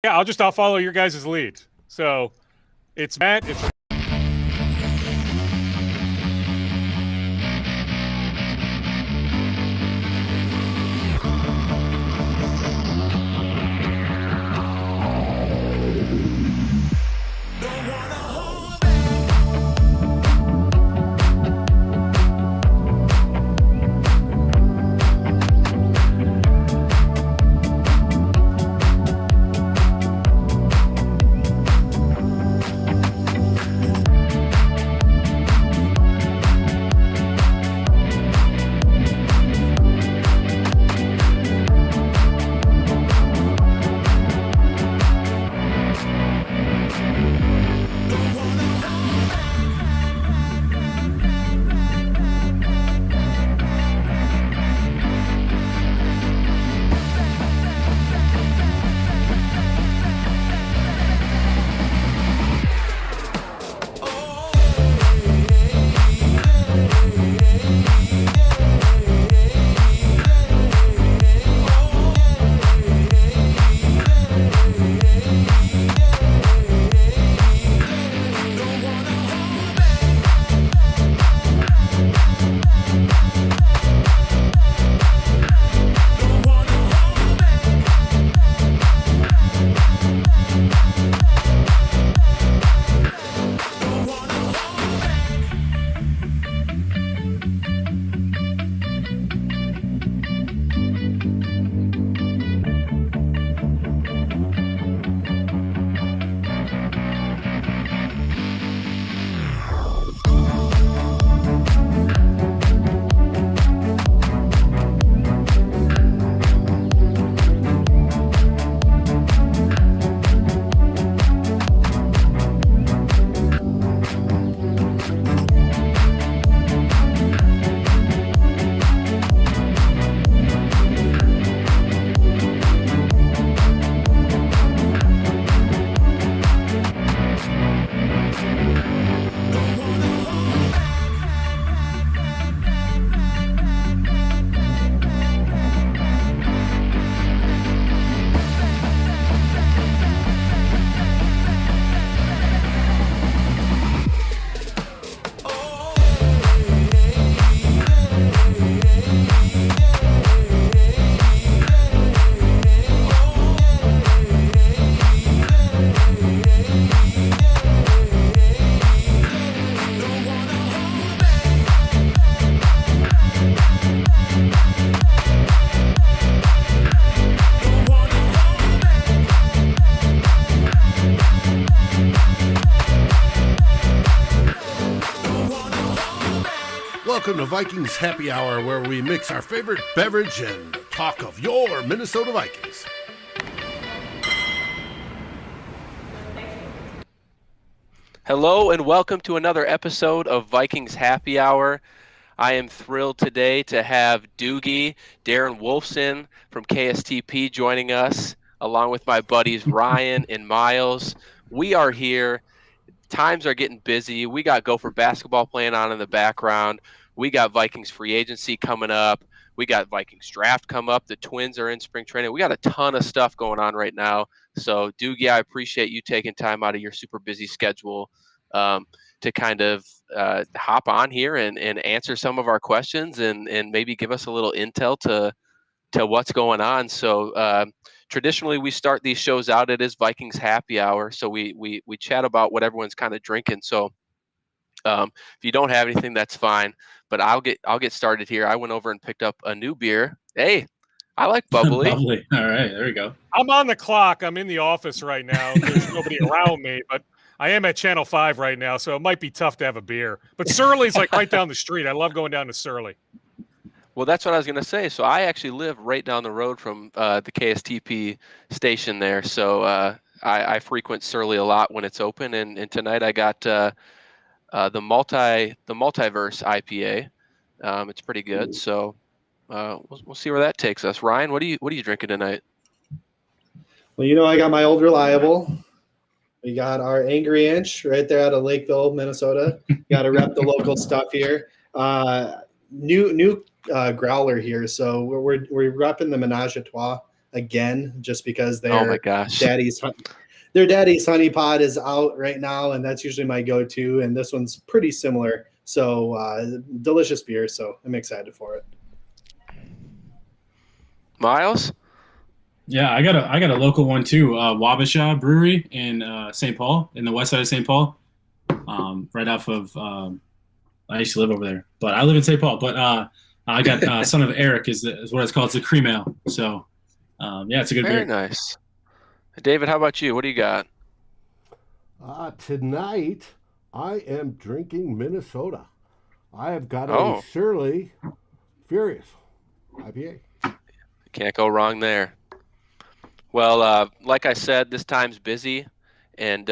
Yeah, I'll follow your guys' lead. So it's Matt. It's Welcome to Vikings Happy Hour, where we mix our favorite beverage and talk of your Minnesota Vikings. Hello and welcome to another episode of Vikings Happy Hour. I am thrilled today to have Doogie, Darren Wolfson from KSTP joining us, along with my buddies Ryan and Myles. We are here. Times are getting busy. We got Gopher basketball playing on in the background. We got Vikings free agency coming up. We got Vikings draft come up. The Twins are in spring training. We got a ton of stuff going on right now. So, Doogie, I appreciate you taking time out of your super busy schedule to kind of hop on here and answer some of our questions and maybe give us a little intel to what's going on. So traditionally we start these shows out. It is Vikings Happy Hour. So we chat about what everyone's kind of drinking. So if you don't have anything, that's fine. But I'll get started here. I went over and picked up a new beer. Hey, I like bubbly. Bubbly. All right, there we go. I'm on the clock. I'm in the office right now. There's nobody around me, but I am at Channel 5 right now, so it might be tough to have a beer. But Surly's like right down the street. I love going down to Surly. Well, that's what I was going to say. So I actually live right down the road from the KSTP station there. So I frequent Surly a lot when it's open. And tonight I got the multiverse IPA. It's pretty good. So we'll see where that takes us. Ryan, what are you drinking tonight? Well, I got my old reliable. We got our Angry Inch right there out of Lakeville, Minnesota. Got to rep the local stuff here. New growler here, so we're repping the Menage a Trois again, just because Oh my gosh. their daddy's honey pot is out right now, and that's usually my go-to. And this one's pretty similar. So delicious beer. So I'm excited for it. Miles? Yeah, I got a local one too. Wabasha Brewery in St. Paul, in the west side of St. Paul, right off of. I used to live over there, but I live in St. Paul. But I got Son of Eric is what it's called. It's a cream ale. So yeah, it's a good Very beer. nice. David, how about you? What do you got? Tonight, I am drinking Minnesota. I have got Oh. a Shirley Furious IPA. Can't go wrong there. Well, like I said, this time's busy, and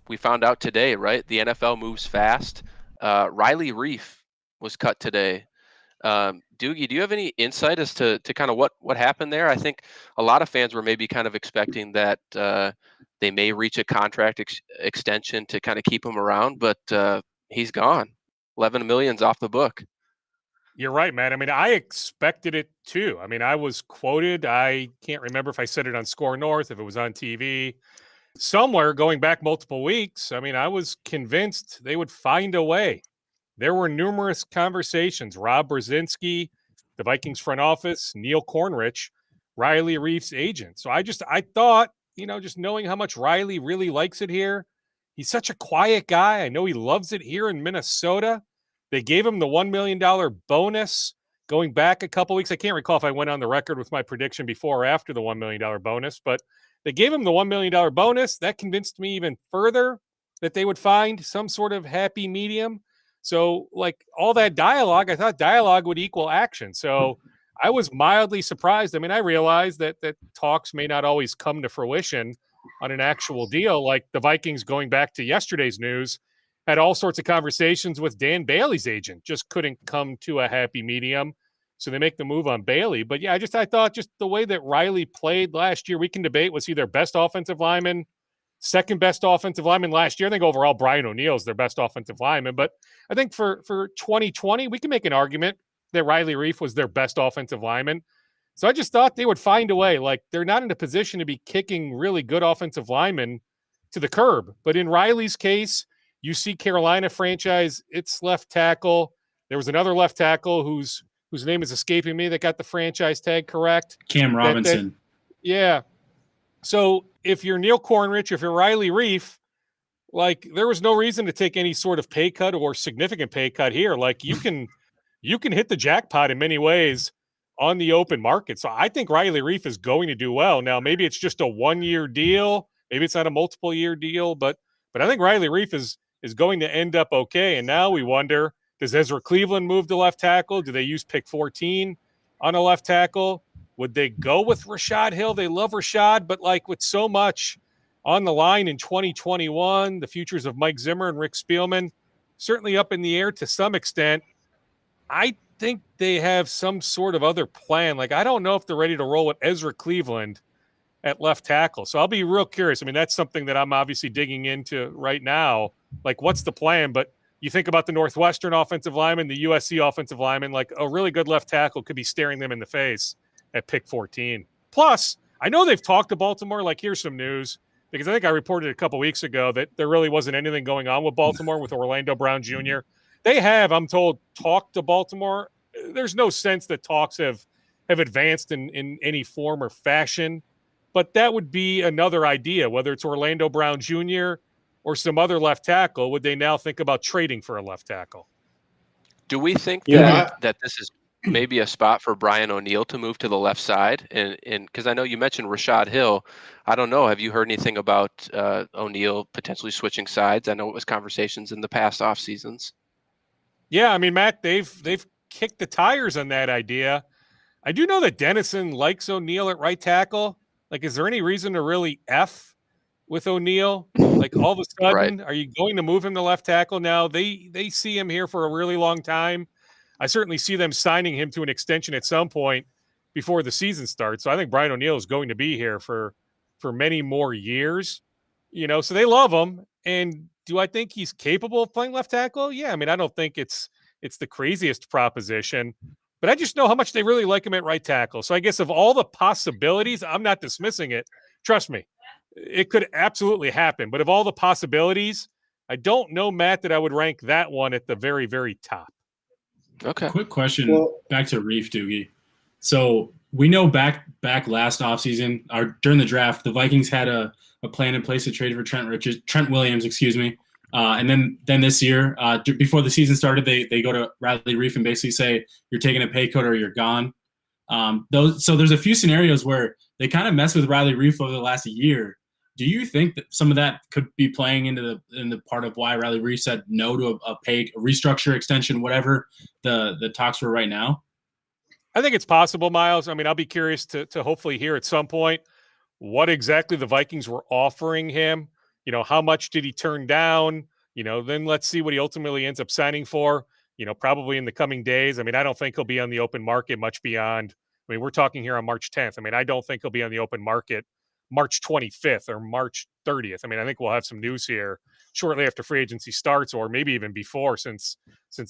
we found out today, right? The NFL moves fast. Riley Reiff was cut today. Doogie, do you have any insight as to kind of what happened there? I think a lot of fans were maybe kind of expecting that they may reach a contract extension to kind of keep him around, but he's gone. 11 million's off the book. You're right, Matt. I mean, I expected it too. I mean, I was quoted. I can't remember if I said it on Score North, if it was on TV, somewhere going back multiple weeks. I mean, I was convinced they would find a way. There were numerous conversations. Rob Brzezinski, the Vikings front office, Neil Cornrich, Riley Reiff's agent. So I thought, just knowing how much Riley really likes it here, he's such a quiet guy. I know he loves it here in Minnesota. They gave him the $1 million bonus going back a couple weeks. I can't recall if I went on the record with my prediction before or after the $1 million bonus, but they gave him the $1 million bonus. That convinced me even further that they would find some sort of happy medium. So, like all that dialogue, I thought dialogue would equal action. So I was mildly surprised. I mean, I realized that talks may not always come to fruition on an actual deal. Like the Vikings, going back to yesterday's news, had all sorts of conversations with Dan Bailey's agent, just couldn't come to a happy medium. So they make the move on Bailey. But yeah, I thought just the way that Riley played last year, we can debate, was he their best offensive lineman, second best offensive lineman last year? I think overall Brian O'Neill is their best offensive lineman. But I think for 2020, we can make an argument that Riley Reiff was their best offensive lineman. So I just thought they would find a way. Like, they're not in a position to be kicking really good offensive linemen to the curb. But in Riley's case, you see Carolina franchise its left tackle. There was another left tackle whose name is escaping me that got the franchise tag correct. Cam Robinson. Yeah. So if you're Neil Cornrich, if you're Riley Reiff, like, there was no reason to take any sort of pay cut or significant pay cut here. Like, you can hit the jackpot in many ways on the open market. So I think Riley Reiff is going to do well. Now, maybe it's just a 1-year deal. Maybe it's not a multiple year deal, but I think Riley Reiff is going to end up okay. And now we wonder, does Ezra Cleveland move to left tackle? Do they use pick 14 on a left tackle? Would they go with Rashad Hill? They love Rashad, but like with so much on the line in 2021, the futures of Mike Zimmer and Rick Spielman certainly up in the air to some extent. I think they have some sort of other plan. Like, I don't know if they're ready to roll with Ezra Cleveland at left tackle. So I'll be real curious. I mean, that's something that I'm obviously digging into right now. Like, what's the plan? But you think about the Northwestern offensive lineman, the USC offensive lineman, like a really good left tackle could be staring them in the face at pick 14. Plus, I know they've talked to Baltimore. Like, here's some news, because I think I reported a couple weeks ago that there really wasn't anything going on with Baltimore with Orlando Brown Jr. They have, I'm told, talked to Baltimore. There's no sense that talks have advanced in any form or fashion. But that would be another idea, whether it's Orlando Brown Jr. or some other left tackle. Would they now think about trading for a left tackle? Do we think that this is maybe a spot for Brian O'Neill to move to the left side? And because I know you mentioned Rashad Hill. I don't know. Have you heard anything about O'Neill potentially switching sides? I know it was conversations in the past off seasons. Yeah, I mean, Matt, they've kicked the tires on that idea. I do know that Dennison likes O'Neill at right tackle. Like, is there any reason to really F with O'Neill? Like, all of a sudden, Right. Are you going to move him to left tackle now? They see him here for a really long time. I certainly see them signing him to an extension at some point before the season starts. So I think Brian O'Neill is going to be here for many more years. So they love him. And do I think he's capable of playing left tackle? Yeah. I mean, I don't think it's the craziest proposition. but I just know how much they really like him at right tackle. So I guess of all the possibilities, I'm not dismissing it. Trust me, it could absolutely happen. But of all the possibilities, I don't know, Matt, that I would rank that one at the very, very top. Okay. Quick question back to Reiff, Doogie. So we know back last offseason, or during the draft, the Vikings had a plan in place to trade for Trent Williams, and then this year, before the season started, they go to Riley Reiff and basically say, you're taking a pay cut or you're gone. So there's a few scenarios where they kind of mess with Riley Reiff over the last year. Do you think that some of that could be playing in the part of why Riley Reiff said no to a restructure, extension, whatever the talks were right now? I think it's possible, Miles. I mean, I'll be curious to hopefully hear at some point what exactly the Vikings were offering him. You know, how much did he turn down? You know, then let's see what he ultimately ends up signing for, you know, probably in the coming days. I mean, I don't think he'll be on the open market much beyond. I mean, we're talking here on March 10th. I mean, I don't think he'll be on the open market March 25th or March 30th. I mean, I think we'll have some news here shortly after free agency starts, or maybe even before, since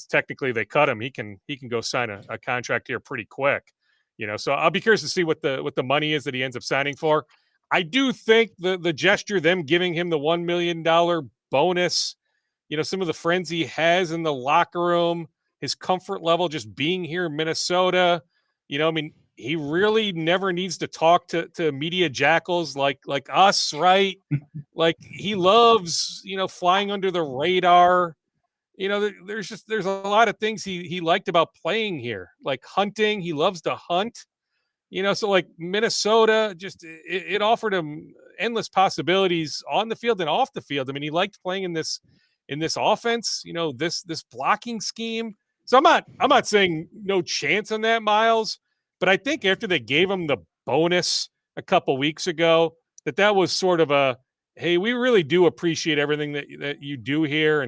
technically they cut him. He can go sign a contract here pretty quick. You know, so I'll be curious to see what the money is that he ends up signing for. I do think the gesture, them giving him the $1 million bonus, you know, some of the friends he has in the locker room, his comfort level just being here in Minnesota, you know, I mean, he really never needs to talk to media jackals like us, right? Like he loves, you know, flying under the radar. You know, there's a lot of things he liked about playing here, like hunting. He loves to hunt. You know, so like Minnesota, just it offered him endless possibilities on the field and off the field. I mean, he liked playing in this offense, you know, this blocking scheme. So I'm not saying no chance on that, Miles, but I think after they gave him the bonus a couple weeks ago, that was sort of a, hey, we really do appreciate everything that you do here,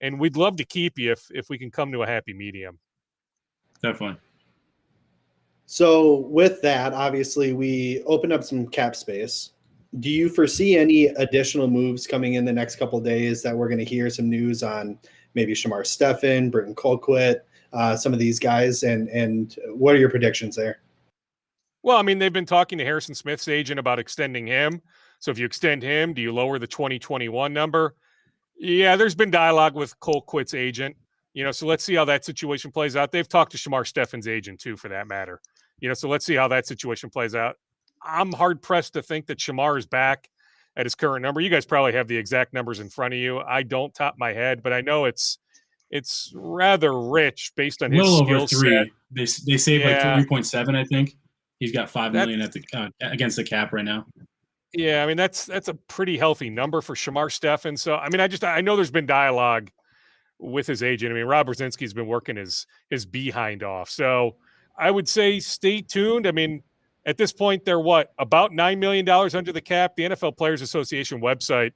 and we'd love to keep you if we can come to a happy medium. Definitely. So with that, obviously, we opened up some cap space. Do you foresee any additional moves coming in the next couple of days that we're going to hear some news on? Maybe Shamar Stephen, Britton Colquitt, some of these guys, and what are your predictions there? Well, I mean, they've been talking to Harrison Smith's agent about extending him. So if you extend him, do you lower the 2021 number? Yeah, there's been dialogue with Colquitt's agent. You know, so let's see how that situation plays out. They've talked to Shamar Stephen's agent too, for that matter. You know, so let's see how that situation plays out. I'm hard pressed to think that Shamar is back at his current number. You guys probably have the exact numbers in front of you. I don't top my head, but I know it's rather rich based on his skill set. They saved like 3.7, I think. He's got $5 million at the against the cap right now. Yeah, I mean that's a pretty healthy number for Shamar Stephen. So I mean, I know there's been dialogue with his agent. I mean, Rob Brzezinski's been working his behind off. So I would say stay tuned. I mean, at this point, they're about $9 million under the cap. The NFL Players Association website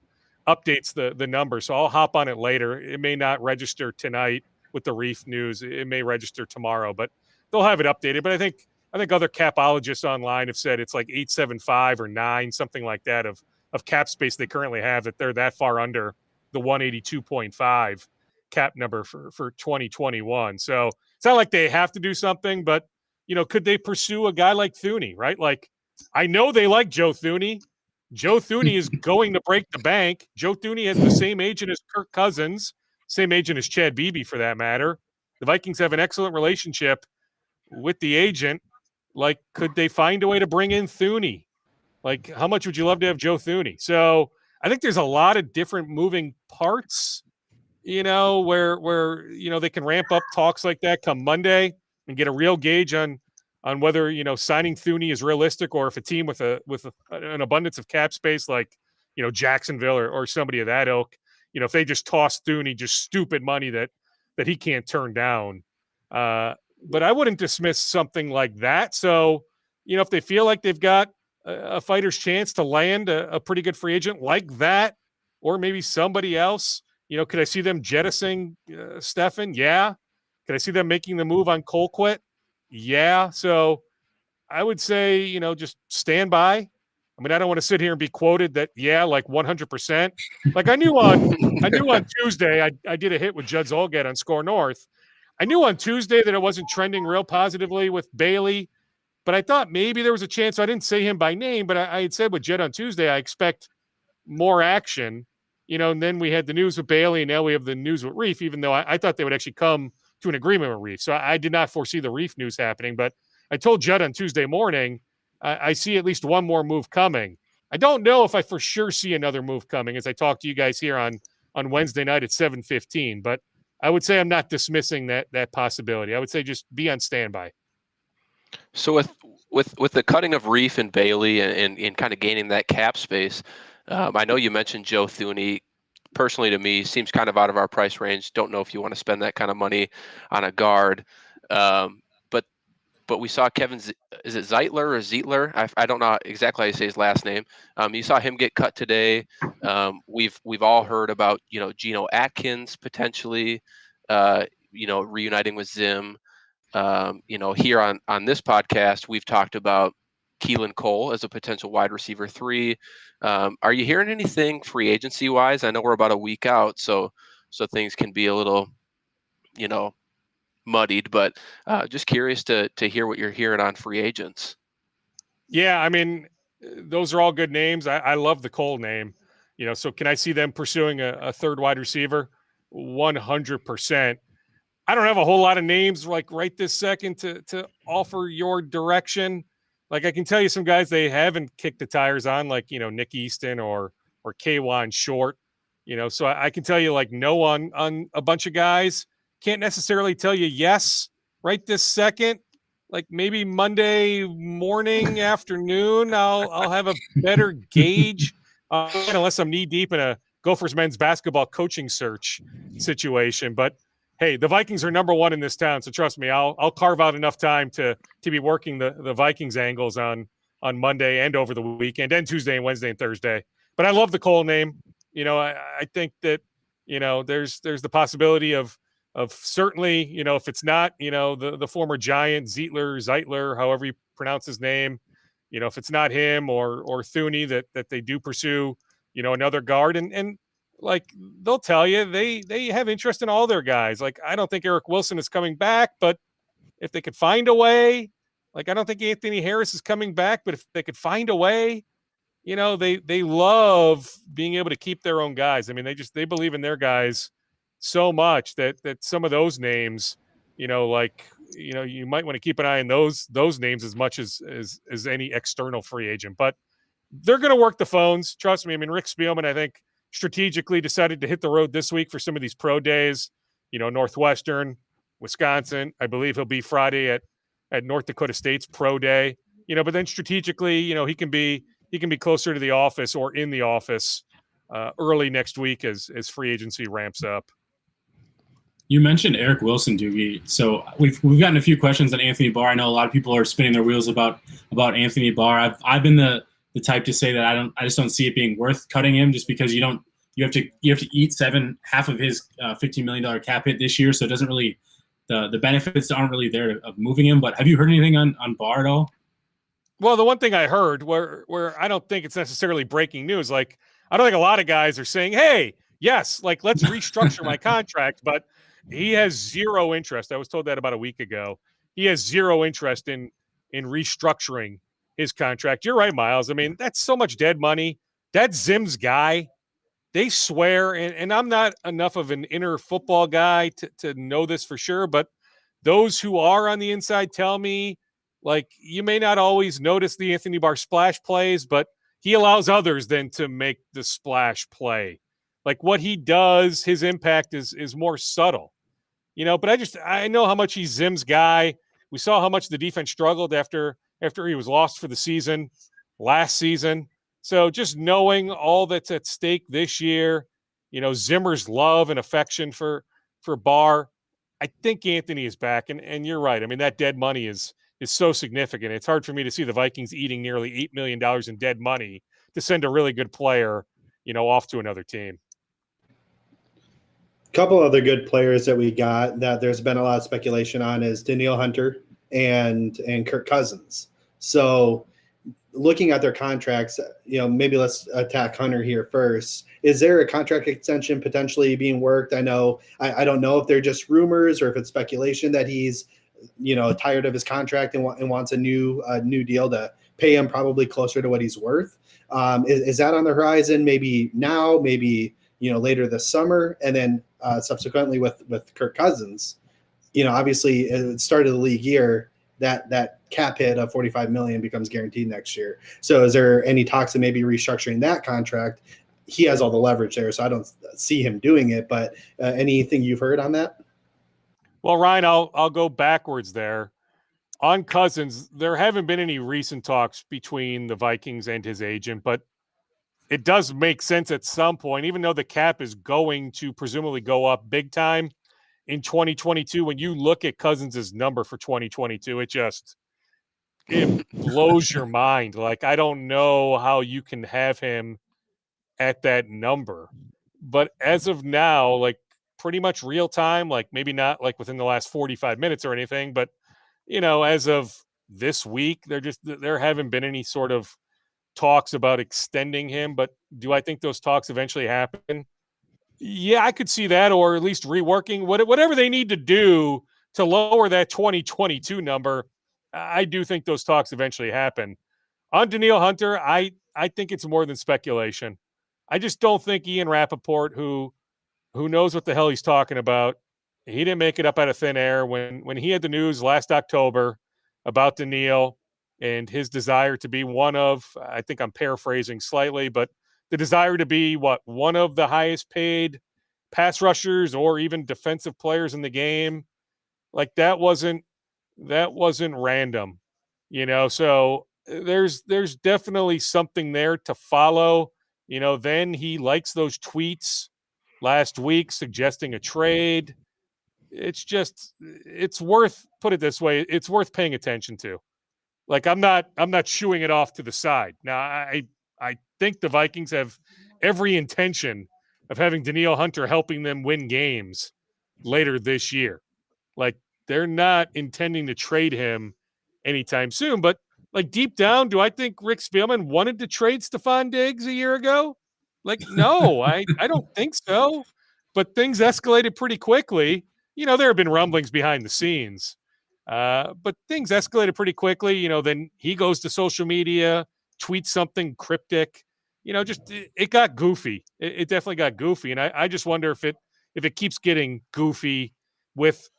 updates the number, so I'll hop on it later. It may not register tonight with the Reiff news. It may register tomorrow, but they'll have it updated. But I think other capologists online have said it's like 875 or 9, something like that of cap space they currently have, that they're that far under the 182.5 cap number for 2021. So it's not like they have to do something, but you know, could they pursue a guy like Thuney, right? Like, I know they like Joe Thuney. Joe Thuney is going to break the bank. Joe Thuney has the same agent as Kirk Cousins, same agent as Chad Beebe for that matter. The Vikings have an excellent relationship with the agent. Like, could they find a way to bring in Thuney? Like, how much would you love to have Joe Thuney? So I think there's a lot of different moving parts, you know, where you know, they can ramp up talks like that come Monday and get a real gauge on whether, you know, signing Thuney is realistic, or if a team with an abundance of cap space like, you know, Jacksonville or somebody of that ilk, you know, if they just toss Thuney just stupid money that he can't turn down. But I wouldn't dismiss something like that. So, you know, if they feel like they've got a fighter's chance to land a pretty good free agent like that, or maybe somebody else, you know, could I see them jettisoning Stephen? Yeah. Could I see them making the move on Colquitt? Yeah. So I would say, you know, just stand by. I mean, I don't want to sit here and be quoted that, yeah, like 100%. Like I knew on Tuesday, I did a hit with Judd Zolgad on Score North. I knew on Tuesday that it wasn't trending real positively with Bailey, but I thought maybe there was a chance. So I didn't say him by name, but I had said with Jed on Tuesday, I expect more action, and then we had the news with Bailey, and now we have the news with Reiff, even though I thought they would actually come to an agreement with Reiff. So I did not foresee the Reiff news happening, but I told Judd on Tuesday morning, I see at least one more move coming. I don't know if I for sure see another move coming as I talk to you guys here on Wednesday night at 7:15, but I would say I'm not dismissing that possibility. I would say just be on standby. So with the cutting of Reiff and Bailey and kind of gaining that cap space, I know you mentioned Joe Thuney. Personally, to me, seems kind of out of our price range. Don't know if you want to spend that kind of money on a guard. But we saw Kevin, is it Zeitler or Zeitler? I don't know exactly how you say his last name. You saw him get cut today. We've all heard about, Geno Atkins potentially, reuniting with Zim. Here on this podcast, we've talked about Keelan Cole as a potential wide receiver 3. Are you hearing anything free agency wise? I know we're about a week out, so things can be a little, muddied, but just curious to hear what you're hearing on free agents. Yeah, I mean, those are all good names. I love the Cole name. So can I see them pursuing a third wide receiver? 100%. I don't have a whole lot of names like right this second to offer your direction. Like I can tell you some guys they haven't kicked the tires on, like Nick Easton or Kwan Short. So I can tell you like no on a bunch of guys. Can't necessarily tell you yes right this second. Like maybe Monday morning, afternoon, I'll have a better gauge. Unless I'm knee deep in a Gophers men's basketball coaching search situation. But hey, the Vikings are number one in this town, so trust me, I'll carve out enough time to be working the Vikings angles on Monday and over the weekend and Tuesday and Wednesday and Thursday. But I love the Cole name. I think that there's the possibility of certainly, if it's not, the former Giant, Zeitler, however you pronounce his name, if it's not him or Thuney that they do pursue, another guard and like they'll tell you they have interest in all their guys. Like I don't think Eric Wilson is coming back, but if they could find a way, like I don't think Anthony Harris is coming back, but if they could find a way, they love being able to keep their own guys. I mean, they believe in their guys so much that some of those names, you might want to keep an eye on those names as much as any external free agent. But they're going to work the phones. Trust me. I mean, Rick Spielman, I think, strategically decided to hit the road this week for some of these pro days. Northwestern, Wisconsin. I believe he'll be Friday at North Dakota State's pro day. But then strategically, he can be closer to the office or in the office early next week as free agency ramps up. You mentioned Eric Wilson, Doogie. So we've gotten a few questions on Anthony Barr. I know a lot of people are spinning their wheels about Anthony Barr. I've been the type to say that I just don't see it being worth cutting him just because you have to eat half of his $15 million cap hit this year. So it doesn't really the benefits aren't really there of moving him. But have you heard anything on Barr at all? Well, the one thing I heard where I don't think it's necessarily breaking news. Like I don't think a lot of guys are saying, hey, yes, like let's restructure my contract, but he has zero interest. I was told that about a week ago. He has zero interest in restructuring his contract. You're right, Miles. I mean, that's so much dead money. That's Zim's guy. They swear, and I'm not enough of an inner football guy to know this for sure, but those who are on the inside tell me, like, you may not always notice the Anthony Barr splash plays, but he allows others then to make the splash play. Like what he does, his impact is more subtle, but I know how much he's Zim's guy. We saw how much the defense struggled after he was lost for the season last season. So just knowing all that's at stake this year, Zimmer's love and affection for Barr, I think Anthony is back. And you're right. I mean, that dead money is so significant. It's hard for me to see the Vikings eating nearly $8 million in dead money to send a really good player, off to another team. Couple other good players that we got that there's been a lot of speculation on is Danielle Hunter and Kirk Cousins. So looking at their contracts, maybe let's attack Hunter here first. Is there a contract extension potentially being worked? I know, I don't know if they're just rumors or if it's speculation that he's, tired of his contract and wants a new deal to pay him probably closer to what he's worth. Is that on the horizon? Maybe now, maybe, later this summer, and then subsequently with Kirk Cousins, obviously at the start of the league year, that cap hit of $45 million becomes guaranteed next year. So is there any talks of maybe restructuring that contract? He has all the leverage there, so I don't see him doing it, but anything you've heard on that? Well, Ryan, I'll go backwards there. On Cousins, there haven't been any recent talks between the Vikings and his agent, but it does make sense at some point, even though the cap is going to presumably go up big time in 2022. When you look at Cousins' number for 2022, it blows your mind. Like, I don't know how you can have him at that number. But as of now, like pretty much real time, like maybe not like within the last 45 minutes or anything, but as of this week, there haven't been any sort of talks about extending him. But do I think those talks eventually happen? Yeah, I could see that, or at least reworking whatever they need to do to lower that 2022 number. I do think those talks eventually happen. On Danielle Hunter, I think it's more than speculation. I just don't think Ian Rappaport, who knows what the hell he's talking about, he didn't make it up out of thin air when he had the news last October about Danielle and his desire to be one of, I think I'm paraphrasing slightly, but the desire to be one of the highest paid pass rushers or even defensive players in the game. Like that wasn't random, so there's definitely something there to follow. Then he likes those tweets last week suggesting a trade. It's worth, put it this way, it's worth paying attention to. Like I'm not shooing it off to the side. Now I think the Vikings have every intention of having Danielle Hunter helping them win games later this year. Like they're not intending to trade him anytime soon, but like deep down, do I think Rick Spielman wanted to trade Stephon Diggs a year ago? Like, no, I don't think so. But things escalated pretty quickly. There have been rumblings behind the scenes, but things escalated pretty quickly. Then he goes to social media, tweets something cryptic. It got goofy. It definitely got goofy, and I just wonder if it keeps getting goofy with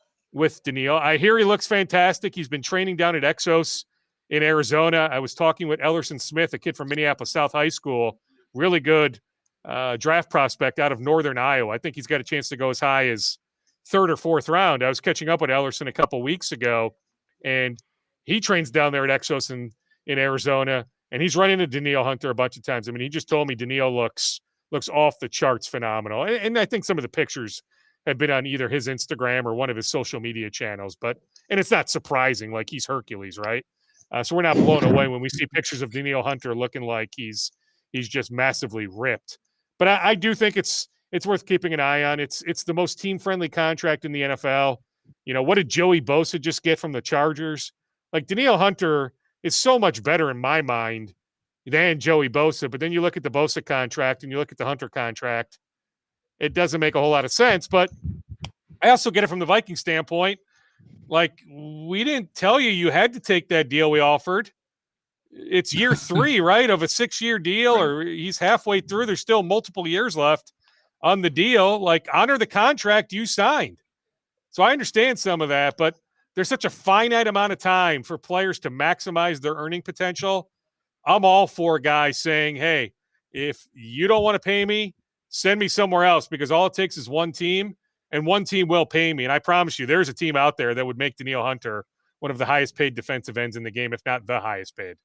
Danielle. I hear he looks fantastic. He's been training down at Exos in Arizona. I was talking with Ellerson Smith, a kid from Minneapolis South High School, really good draft prospect out of Northern Iowa. I think he's got a chance to go as high as third or fourth round. I was catching up with Ellerson a couple weeks ago, and he trains down there at Exos in Arizona, and he's run into Danielle Hunter a bunch of times. I mean, he just told me Danielle looks off the charts phenomenal. And I think some of the pictures have been on either his Instagram or one of his social media channels. And it's not surprising, like he's Hercules, right? So we're not blown away when we see pictures of Danielle Hunter looking like he's just massively ripped. But I do think it's worth keeping an eye on. It's the most team-friendly contract in the NFL. What did Joey Bosa just get from the Chargers? Like Danielle Hunter is so much better in my mind than Joey Bosa. But then you look at the Bosa contract and you look at the Hunter contract, it doesn't make a whole lot of sense. But I also get it from the Viking standpoint. Like, we didn't tell you had to take that deal we offered. It's year 3, right, of a 6-year deal, or he's halfway through. There's still multiple years left on the deal. Like, honor the contract you signed. So I understand some of that, but there's such a finite amount of time for players to maximize their earning potential. I'm all for guys saying, hey, if you don't want to pay me, send me somewhere else, because all it takes is one team, and one team will pay me. And I promise you, there's a team out there that would make Danielle Hunter one of the highest paid defensive ends in the game, if not the highest paid.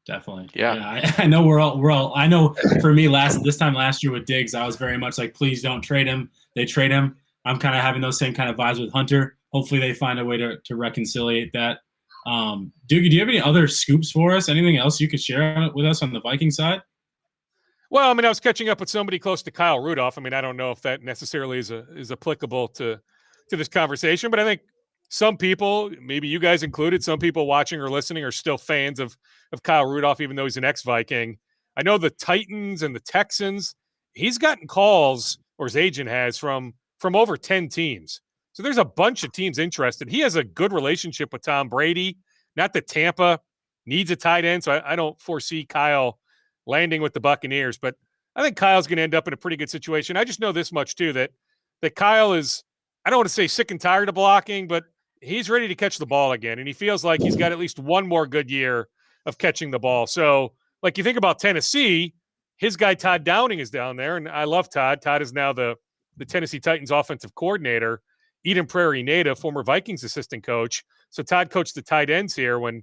Definitely. Yeah. I know we're all, I know for me this time last year with Diggs, I was very much like, please don't trade him. They trade him. I'm kind of having those same kind of vibes with Hunter. Hopefully they find a way to reconciliate that. Doogie, do you have any other scoops for us? Anything else you could share with us on the Viking side? Well, I mean, I was catching up with somebody close to Kyle Rudolph. I mean, I don't know if that necessarily is applicable to this conversation, but I think some people, maybe you guys included, some people watching or listening are still fans of Kyle Rudolph, even though he's an ex-Viking. I know the Titans and the Texans, he's gotten calls, or his agent has, from over 10 teams. So there's a bunch of teams interested. He has a good relationship with Tom Brady. Not that Tampa needs a tight end, so I don't foresee Kyle landing with the Buccaneers. But I think Kyle's going to end up in a pretty good situation. I just know this much, too, that Kyle is, I don't want to say sick and tired of blocking, but he's ready to catch the ball again. And he feels like he's got at least one more good year of catching the ball. So, like, you think about Tennessee, his guy Todd Downing is down there, and I love Todd. Todd is now the Tennessee Titans offensive coordinator, Eden Prairie native, former Vikings assistant coach. So Todd coached the tight ends here when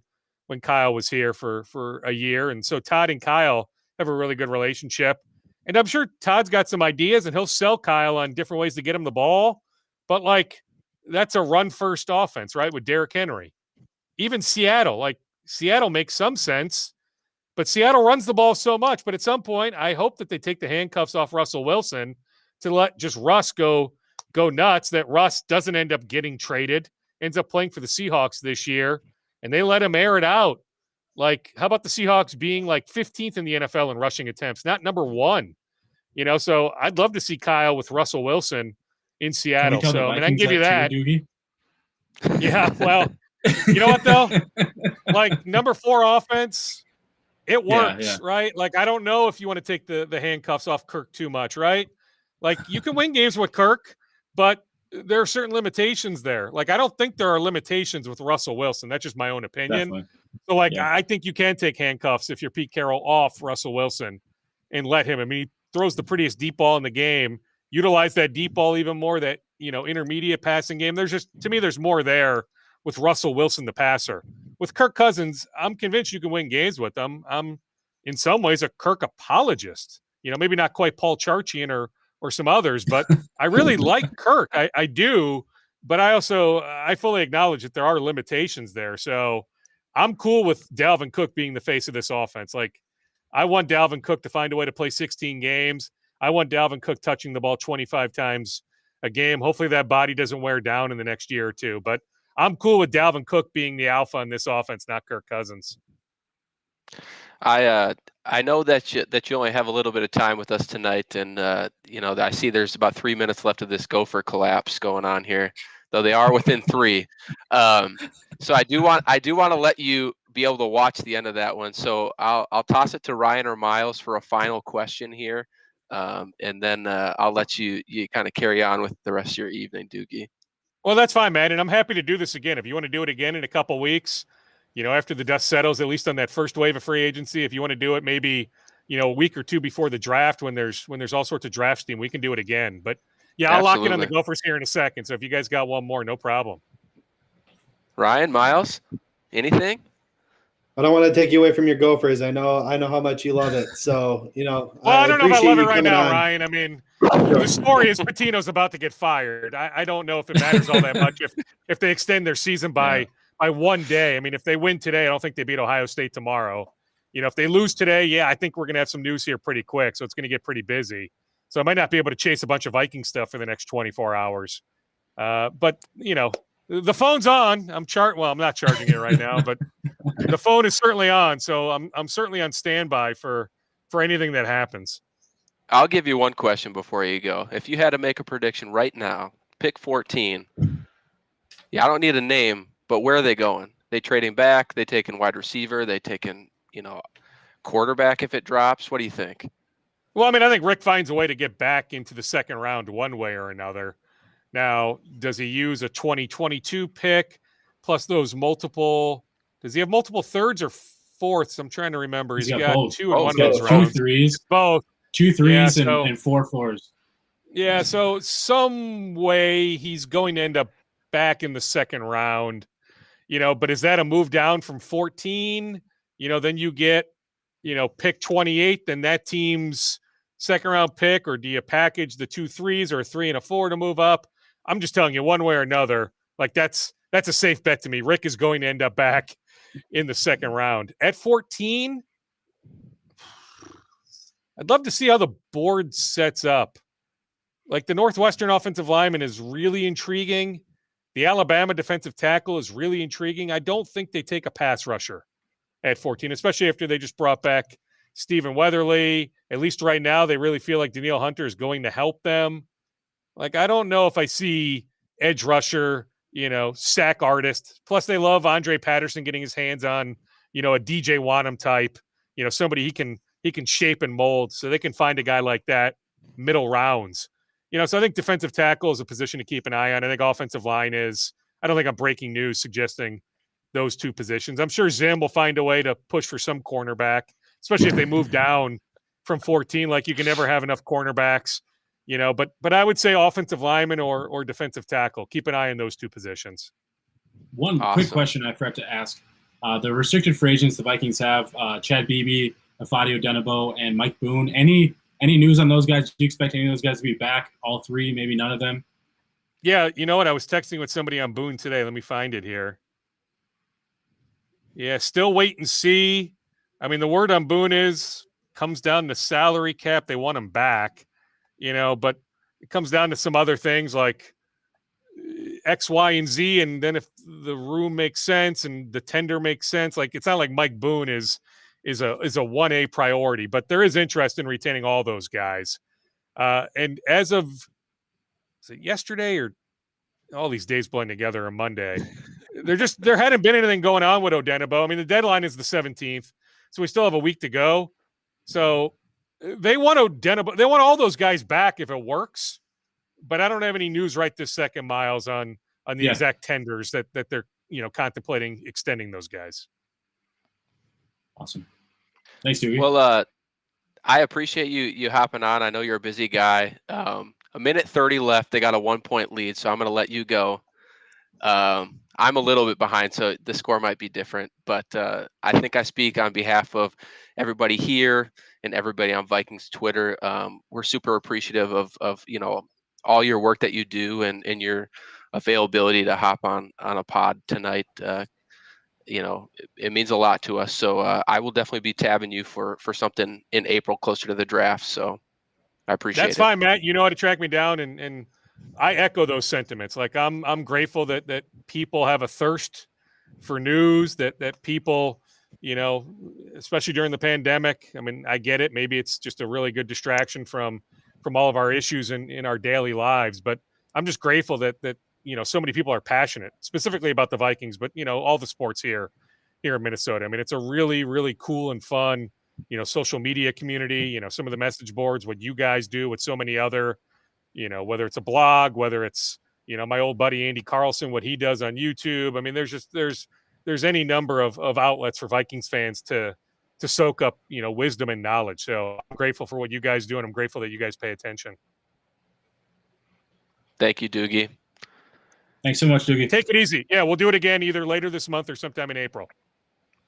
Kyle was here for a year. And so Todd and Kyle have a really good relationship. And I'm sure Todd's got some ideas, and he'll sell Kyle on different ways to get him the ball. But, like, that's a run-first offense, right, with Derrick Henry. Even Seattle makes some sense, but Seattle runs the ball so much. But at some point, I hope that they take the handcuffs off Russell Wilson to let just Russ go nuts, that Russ doesn't end up getting traded, ends up playing for the Seahawks this year, and they let him air it out. Like, how about the Seahawks being like 15th in the NFL in rushing attempts, not number 1? So I'd love to see Kyle with Russell Wilson in Seattle. So, I can give you that. Too, yeah, well, you know what, though? Like, number 4 offense, it works, right? Like, I don't know if you want to take the handcuffs off Kirk too much, right? Like, you can win games with Kirk, but there are certain limitations there. Like, I don't think there are limitations with Russell Wilson. That's just my own opinion. Definitely. So, like, I think you can take handcuffs if you're Pete Carroll off Russell Wilson and let him. I mean, he throws the prettiest deep ball in the game. Utilize that deep ball even more, that, intermediate passing game. To me, there's more there with Russell Wilson, the passer. With Kirk Cousins, I'm convinced you can win games with them. I'm, in some ways, a Kirk apologist. Maybe not quite Paul Charchian or some others, but I really like Kirk. I do, but I fully acknowledge that there are limitations there. So I'm cool with Dalvin Cook being the face of this offense. Like, I want Dalvin Cook to find a way to play 16 games. I want Dalvin Cook touching the ball 25 times a game. Hopefully that body doesn't wear down in the next year or two. But I'm cool with Dalvin Cook being the alpha in this offense, not Kirk Cousins. I know that you only have a little bit of time with us tonight, and I see there's about 3 minutes left of this Gopher collapse going on here, though they are within 3. So I do want to let you be able to watch the end of that one. So I'll toss it to Ryan or Myles for a final question here, and then I'll let you kind of carry on with the rest of your evening, Doogie. Well, that's fine, man, and I'm happy to do this again. If you want to do it again in a couple weeks, after the dust settles, at least on that first wave of free agency, if you want to do it maybe, a week or two before the draft when there's all sorts of draft steam, we can do it again. But yeah, I'll lock in on the Gophers here in a second. So if you guys got one more, no problem. Ryan, Myles, anything? I don't want to take you away from your Gophers. I know how much you love it. So, well, I don't know if I love it right now, Ryan. I mean, the story is Patino's about to get fired. I don't know if it matters all that much if they extend their season by one day. I mean, if they win today, I don't think they beat Ohio State tomorrow. If they lose today, I think we're going to have some news here pretty quick. So it's going to get pretty busy. So I might not be able to chase a bunch of Viking stuff for the next 24 hours. But, the phone's on. I'm not charging it right now, but the phone is certainly on. So I'm certainly on standby for anything that happens. I'll give you one question before you go. If you had to make a prediction right now, pick 14. Yeah, I don't need a name, but where are they going? They trading back? They taking wide receiver? They taking, quarterback if it drops? What do you think? Well, I mean, I think Rick finds a way to get back into the second round one way or another. Now, does he use a 2022 pick plus those multiple? Does he have multiple thirds or fourths? I'm trying to remember. He's got both. 2 in one of those rounds. 2 threes. It's both. 2 threes and 4 fours. Yeah, so some way he's going to end up back in the second round. But is that a move down from 14? Then you get, pick 28, then that team's second round pick, or do you package the 2 threes or a 3 and a 4 to move up? I'm just telling you, one way or another, like that's a safe bet to me. Rick is going to end up back in the second round. At 14, I'd love to see how the board sets up. Like, the Northwestern offensive lineman is really intriguing. The Alabama defensive tackle is really intriguing. I don't think they take a pass rusher at 14, especially after they just brought back Stephen Weatherly. At least right now, they really feel like Danielle Hunter is going to help them. Like, I don't know if I see edge rusher, sack artist. Plus, they love Andre Patterson getting his hands on, a DJ Wanham type, somebody he can shape and mold. So they can find a guy like that middle rounds. So I think defensive tackle is a position to keep an eye on. I think offensive line is. I don't think I'm breaking news suggesting those two positions. I'm sure Zim will find a way to push for some cornerback, especially if they move down from 14. Like, you can never have enough cornerbacks, But I would say offensive lineman or defensive tackle. Keep an eye on those two positions. One quick question I forgot to ask: the restricted free agents the Vikings have, Chad Beebe, Afadio Denebo, and Mike Boone. Any news on those guys? Do you expect any of those guys to be back? All three, maybe none of them? Yeah, you know what? I was texting with somebody on Boone today. Let me find it here. Yeah, still wait and see. I mean, the word on Boone comes down to salary cap. They want him back, but it comes down to some other things like X, Y, and Z. And then if the room makes sense and the tender makes sense, like, it's not like Mike Boone is a 1A priority, but there is interest in retaining all those guys. And as of yesterday, or all these days blend together on Monday, there hadn't been anything going on with Odenabo. I mean, the deadline is the 17th, so we still have a week to go. So they want Odenabo. They want all those guys back if it works, but I don't have any news right this second, Miles, on the exact tenders that they're contemplating extending those guys. Awesome. Thanks, Doogie. Well, I appreciate you hopping on. I know you're a busy guy. A minute 30 left. They got a 1-point lead, so I'm going to let you go. I'm a little bit behind, so the score might be different. But I think I speak on behalf of everybody here and everybody on Vikings Twitter. We're super appreciative of all your work that you do and your availability to hop on a pod tonight. It means a lot to us. So I will definitely be tabbing you for something in April closer to the draft. So I appreciate it. That's fine, Matt. You know how to track me down, and I echo those sentiments. Like, I'm grateful that people have a thirst for news, that people, especially during the pandemic. I mean, I get it. Maybe it's just a really good distraction from all of our issues in our daily lives. But I'm just grateful that so many people are passionate, specifically about the Vikings, but all the sports here in Minnesota. I mean, it's a really, really cool and fun, social media community. Some of the message boards, what you guys do with so many other, whether it's a blog, whether it's my old buddy Andy Carlson, what he does on YouTube. I mean, there's any number of outlets for Vikings fans to soak up wisdom and knowledge. So I'm grateful for what you guys do, and I'm grateful that you guys pay attention. Thank you, Doogie. Thanks so much, Doogie. Take it easy. Yeah, we'll do it again either later this month or sometime in April.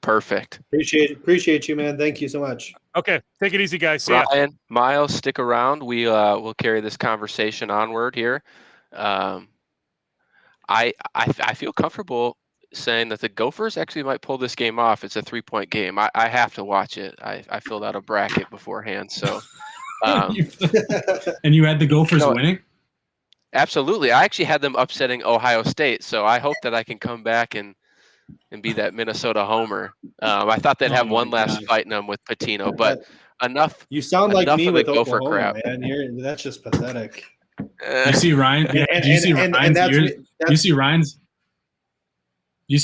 Perfect. Appreciate you, man. Thank you so much. Okay, take it easy, guys. See ya. Ryan, Miles, stick around. We will carry this conversation onward here. I feel comfortable saying that the Gophers actually might pull this game off. It's a 3-point game. I have to watch it. I filled out a bracket beforehand. So, and you had the Gophers winning? Absolutely. I actually had them upsetting Ohio State. So I hope that I can come back and be that Minnesota homer. I thought they'd have one last fight in them with Patino, but enough. You sound like me with Gopher Oklahoma, crap. man. That's just pathetic. You see Ryan? You see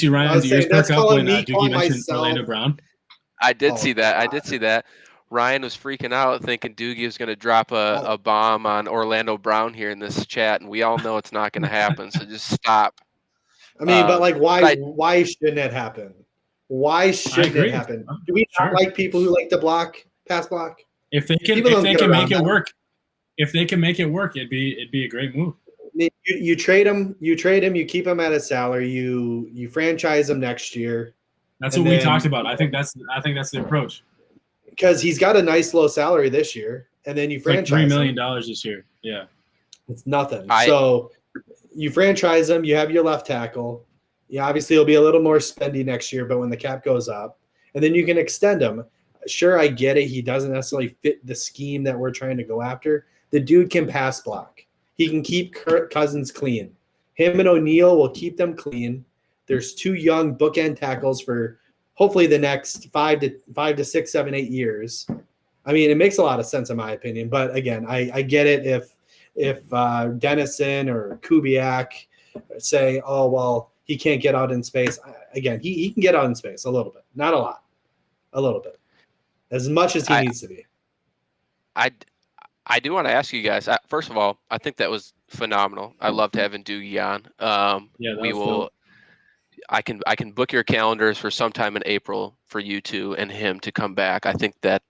Ryan's ears perk up when Doogie mentioned Orlando Brown? I did see that. Ryan was freaking out thinking Doogie was going to drop a bomb on Orlando Brown here in this chat, and we all know it's not going to happen, so just stop. I mean, but like, why shouldn't it happen? Why shouldn't it happen? Do we not like people who like to pass block? If they can make it work, it'd be a great move. You trade him, you keep him at a salary, you franchise him next year. That's what we talked about. I think that's the approach. Because he's got a nice low salary this year, and then you franchise like $3 million this year. Yeah, it's nothing. So you franchise him. You have your left tackle. Yeah, obviously it'll be a little more spendy next year, but when the cap goes up, and then you can extend him. Sure, I get it. He doesn't necessarily fit the scheme that we're trying to go after. The dude can pass block. He can keep Kirk Cousins clean. Him and O'Neal will keep them clean. There's 2 young bookend tackles for hopefully the next 5 to 6, 7, 8 years. I mean, it makes a lot of sense in my opinion. But again, I get it if Dennison or Kubiak say, oh, well, he can't get out in space. Again, he can get out in space a little bit, not a lot, a little bit, as much as he needs to be. I do want to ask you guys. First of all, I think that was phenomenal. I loved having Doogie on. We will. Dope. I can book your calendars for sometime in April for you two and him to come back. I think that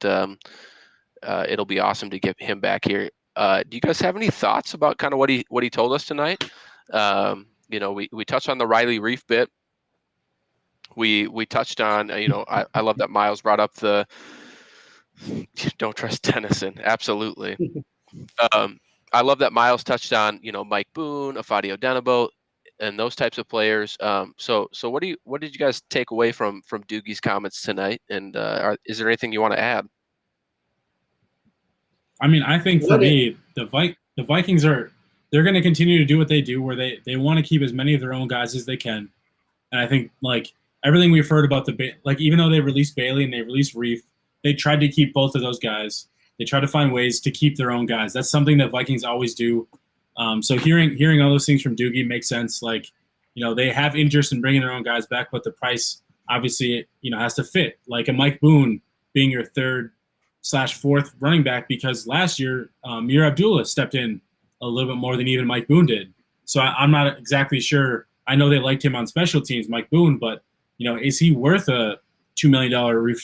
it'll be awesome to get him back here. Do you guys have any thoughts about kind of what he told us tonight? We touched on the Riley Reiff bit. We touched on I love that Myles brought up the don't trust Dennison. Absolutely. I love that Myles touched on Mike Boone, Afadio Denabo, and those types of players. So what did you guys take away from Doogie's comments tonight? And is there anything you want to add? I mean, I think for me, the Vikings they're going to continue to do what they do, where they want to keep as many of their own guys as they can. And I think like everything we've heard about even though they released Bailey and they released Reiff, they tried to keep both of those guys. They try to find ways to keep their own guys. That's something that Vikings always do. So hearing all those things from Doogie makes sense. Like, they have interest in bringing their own guys back, but the price obviously, has to fit. Like a Mike Boone being your 3rd/4th running back, because last year Mir Abdullah stepped in a little bit more than even Mike Boone did. So I'm not exactly sure. I know they liked him on special teams, Mike Boone, but is he worth a $2 million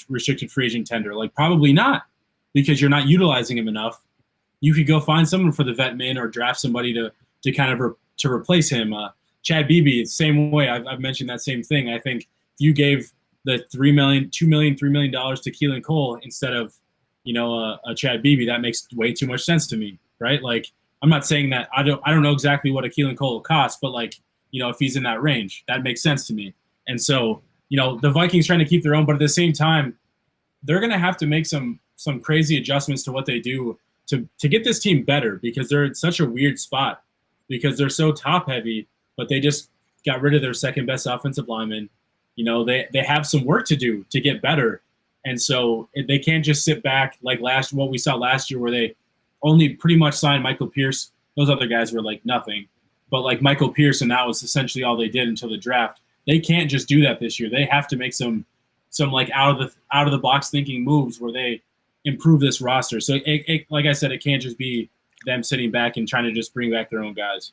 restricted free agent tender? Like, probably not, because you're not utilizing him enough. You could go find someone for the vet min or draft somebody to kind of to replace him. Chad Beebe, same way. I've mentioned that same thing. I think if you gave the $2 million, $3 million to Keelan Cole instead of a Chad Beebe, that makes way too much sense to me, right? Like, I'm not saying that I don't know exactly what a Keelan Cole will cost, but like, if he's in that range, that makes sense to me. And so, the Vikings trying to keep their own, but at the same time, they're going to have to make some crazy adjustments to what they do to get this team better, because they're in such a weird spot because they're so top heavy, but they just got rid of their second best offensive lineman. They have some work to do to get better. And so they can't just sit back like what we saw last year, where they only pretty much signed Michael Pierce. Those other guys were like nothing, but like Michael Pierce, and that was essentially all they did until the draft. They can't just do that this year. They have to make some like out of the box thinking moves where they improve this roster. So it like I said, it can't just be them sitting back and trying to just bring back their own guys.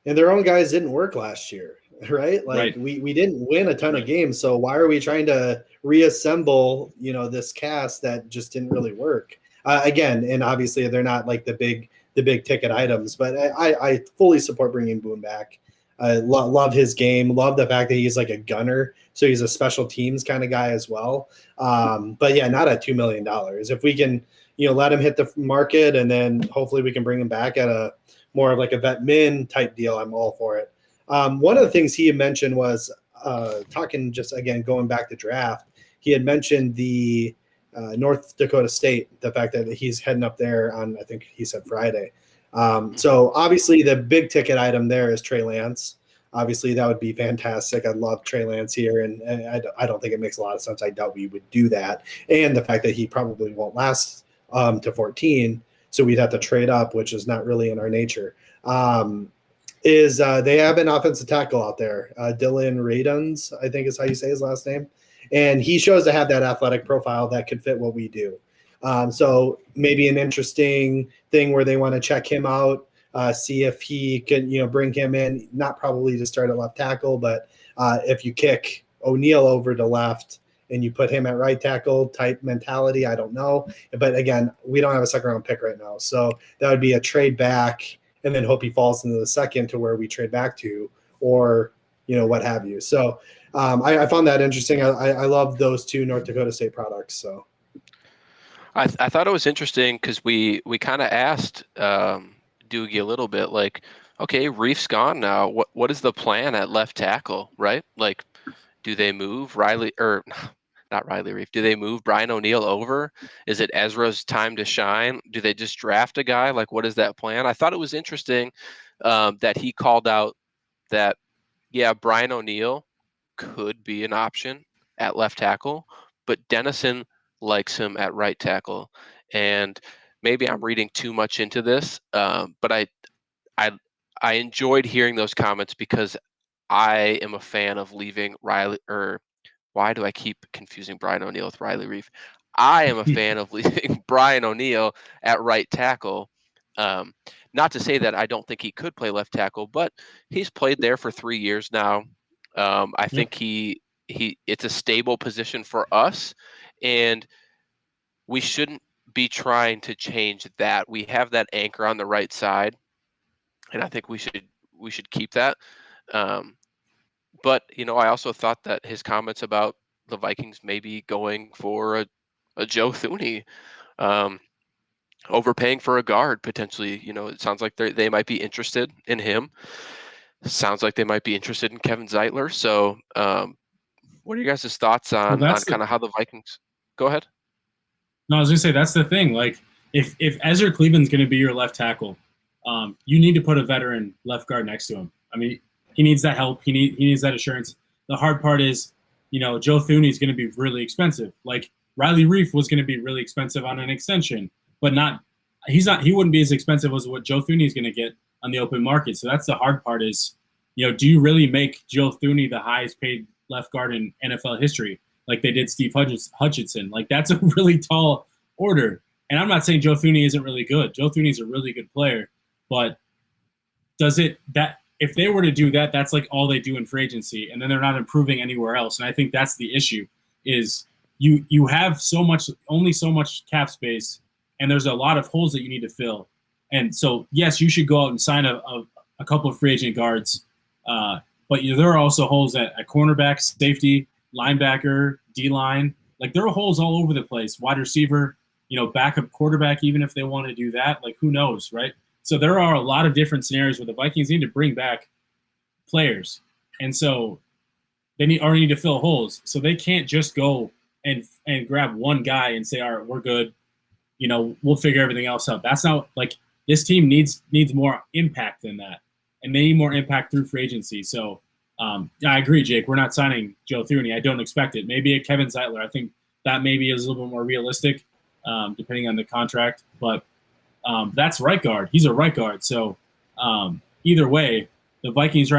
And their own guys didn't work last year, right? Like right. We didn't win a ton of games. So why are we trying to reassemble, this cast that just didn't really work? Again, and obviously they're not like the big ticket items, but I fully support bringing Boone back. I love his game. Love the fact that he's like a gunner. So he's a special teams kind of guy as well. But yeah, not at $2 million. If we can, let him hit the market, and then hopefully we can bring him back at a more of like a vet min type deal, I'm all for it. One of the things he had mentioned was talking just again, going back to draft. He had mentioned the North Dakota State, the fact that he's heading up there on, I think he said Friday. So obviously the big ticket item there is Trey Lance. Obviously that would be fantastic. I love Trey Lance here, and I don't think it makes a lot of sense. I doubt we would do that. And the fact that he probably won't last to 14, so we'd have to trade up, which is not really in our nature. They have an offensive tackle out there, Dylan Raduns, I think is how you say his last name. And he shows to have that athletic profile that could fit what we do. So maybe an interesting thing where they want to check him out, see if he can, bring him in, not probably to start at left tackle, but if you kick O'Neal over to left and you put him at right tackle type mentality, I don't know. But again, we don't have a second round pick right now. So that would be a trade back and then hope he falls into the second to where we trade back to, or, what have you. So I found that interesting. I love those two North Dakota State products. So I thought it was interesting because we kind of asked Doogie a little bit like, okay, Reiff's gone now. What is the plan at left tackle, right? Like, do they move Riley or not Riley Reiff? Do they move Brian O'Neal over? Is it Ezra's time to shine? Do they just draft a guy? Like, what is that plan? I thought it was interesting that he called out that, yeah, Brian O'Neill could be an option at left tackle, but Dennison likes him at right tackle. And maybe I'm reading too much into this, but I enjoyed hearing those comments because I am a fan of leaving Riley, or why do I keep confusing Brian O'Neill with Riley Reiff? I am a fan of leaving Brian O'Neill at right tackle. Not to say that I don't think he could play left tackle, but he's played there for 3 years now. I think it's a stable position for us, and we shouldn't be trying to change that. We have that anchor on the right side, and I think we should keep that. But I also thought that his comments about the Vikings maybe going for a Joe Thuney, overpaying for a guard potentially. It sounds like they might be interested in him. Sounds like they might be interested in Kevin Zeitler. So, what are you guys' thoughts on kind of how the Vikings? Go ahead. No, I was gonna say that's the thing. Like, if Ezra Cleveland's gonna be your left tackle, you need to put a veteran left guard next to him. I mean, he needs that help. He needs that assurance. The hard part is, Joe Thuney is going to be really expensive. Like Riley Reiff was going to be really expensive on an extension, but he wouldn't be as expensive as what Joe Thuney is going to get on the open market. So that's the hard part is, do you really make Joe Thuney the highest paid left guard in NFL history? Like they did Steve Hutchinson. Like that's a really tall order. And I'm not saying Joe Thuney isn't really good. Joe Thuney's a really good player, but if they were to do that, that's like all they do in free agency, and then they're not improving anywhere else. And I think that's the issue is you have only so much cap space, and there's a lot of holes that you need to fill. And so, yes, you should go out and sign a couple of free agent guards, but there are also holes at cornerback, safety, linebacker, D-line. Like there are holes all over the place. Wide receiver, backup quarterback, even if they want to do that, like who knows, right? So there are a lot of different scenarios where the Vikings need to bring back players. And so they need to fill holes. So they can't just go and grab one guy and say, all right, we're good. We'll figure everything else out. That's not like this team needs more impact than that. And they need more impact through free agency. So I agree, Jake. We're not signing Joe Thuney. I don't expect it. Maybe a Kevin Zeitler. I think that maybe is a little bit more realistic, depending on the contract. But that's right guard. He's a right guard. So either way, the Vikings are